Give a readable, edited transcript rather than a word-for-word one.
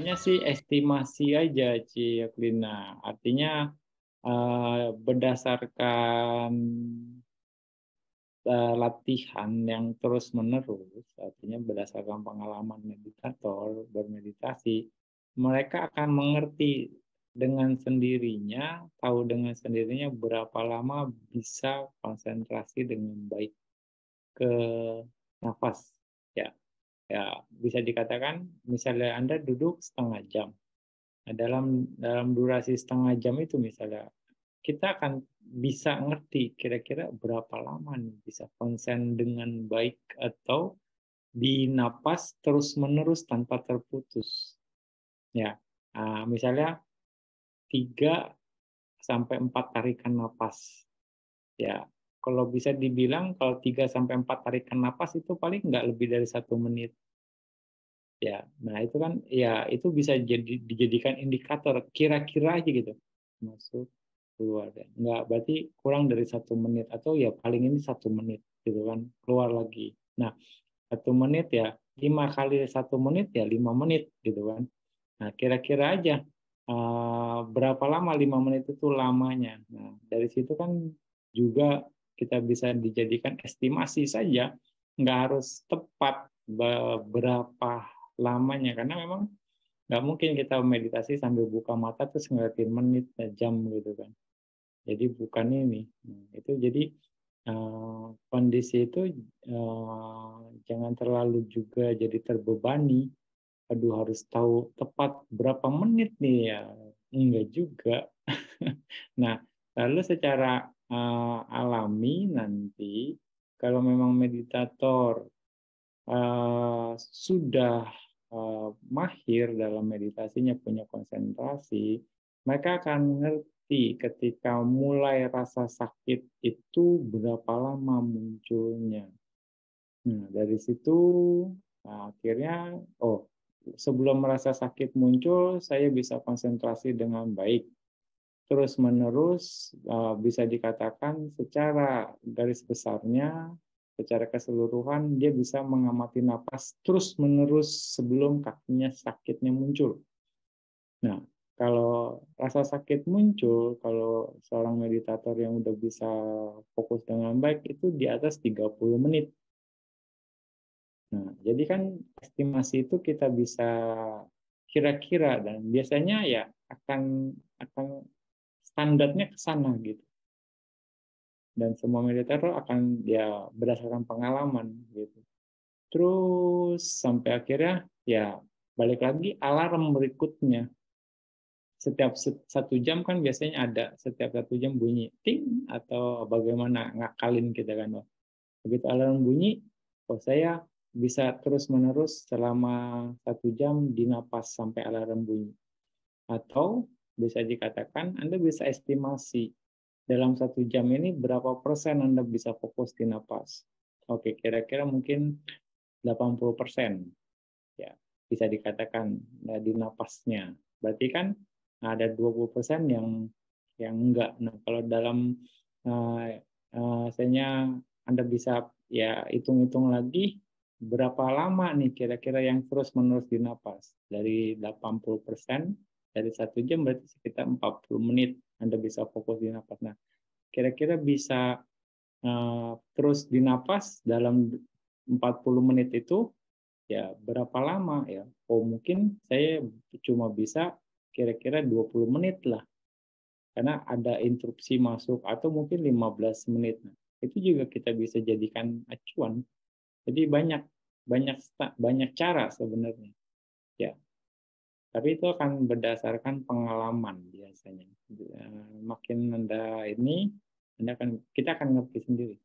sebenarnya sih estimasi aja, Ci Yaklina. Artinya berdasarkan latihan yang terus-menerus, artinya berdasarkan pengalaman meditator bermeditasi, mereka akan mengerti dengan sendirinya, tahu dengan sendirinya berapa lama bisa konsentrasi dengan baik ke nafas. Ya, ya bisa dikatakan misalnya Anda duduk setengah jam. Nah, dalam durasi setengah jam itu misalnya kita akan bisa ngerti kira-kira berapa lama nih bisa konsen dengan baik atau di napas terus-menerus tanpa terputus. Ya, misalnya 3 sampai 4 tarikan napas. Ya, kalau bisa dibilang kalau 3 sampai 4 tarikan napas itu paling nggak lebih dari 1 menit. Ya, nah itu kan ya itu bisa dijadikan indikator kira-kira aja gitu. Masuk keluar ya. Nggak berarti kurang dari 1 menit atau ya paling ini 1 menit gitu kan keluar lagi. Nah 1 menit ya 5 kali 1 menit ya 5 menit gitu kan. Nah kira-kira aja berapa lama 5 menit itu lamanya. Nah dari situ kan juga kita bisa dijadikan estimasi saja, nggak harus tepat berapa lamanya karena memang nggak mungkin kita meditasi sambil buka mata terus ngeliatin menit jam gitu kan. Jadi bukan ini. Nah, itu jadi kondisi itu jangan terlalu juga jadi terbebani. Aduh harus tahu tepat berapa menit nih ya. Enggak juga. Nah, lalu secara alami nanti kalau memang meditator sudah mahir dalam meditasinya, punya konsentrasi, mereka akan ngerti ketika mulai rasa sakit itu berapa lama munculnya. Nah, dari situ akhirnya, oh, sebelum merasa sakit muncul, saya bisa konsentrasi dengan baik. Terus menerus bisa dikatakan secara garis besarnya, secara keseluruhan dia bisa mengamati napas terus menerus sebelum kakinya sakitnya muncul. Nah, kalau rasa sakit muncul, kalau seorang meditator yang udah bisa fokus dengan baik itu di atas 30 menit. Nah, jadi kan estimasi itu kita bisa kira-kira dan biasanya ya akan standarnya ke sana gitu. Dan semua meditator akan ya berdasarkan pengalaman gitu. Terus sampai akhirnya ya balik lagi alarm berikutnya. Setiap 1 jam kan biasanya ada, setiap 1 jam bunyi ting atau bagaimana ngakalin kita kan. Begitu alarm bunyi, oh saya bisa terus menerus selama 1 jam di napas sampai alarm bunyi. Atau bisa dikatakan Anda bisa estimasi dalam 1 jam ini berapa persen Anda bisa fokus di napas. Oke, kira-kira mungkin 80%. Ya, bisa dikatakan di napasnya. Berarti kan ada 20% yang enggak. Nah, kalau dalam misalnya Anda bisa ya hitung-hitung lagi berapa lama nih kira-kira yang terus-menerus di napas. Dari 80%, dari 1 jam berarti sekitar 40 menit Anda bisa fokus di napas. Nah, kira-kira bisa terus di napas dalam 40 menit itu ya berapa lama ya? Oh mungkin saya cuma bisa kira-kira 20 menit lah. Karena ada interupsi masuk atau mungkin 15 menit. Nah, itu juga kita bisa jadikan acuan. Jadi banyak banyak banyak cara sebenarnya. Ya, tapi itu akan berdasarkan pengalaman biasanya. Makin Anda ini kita akan ngerti sendiri.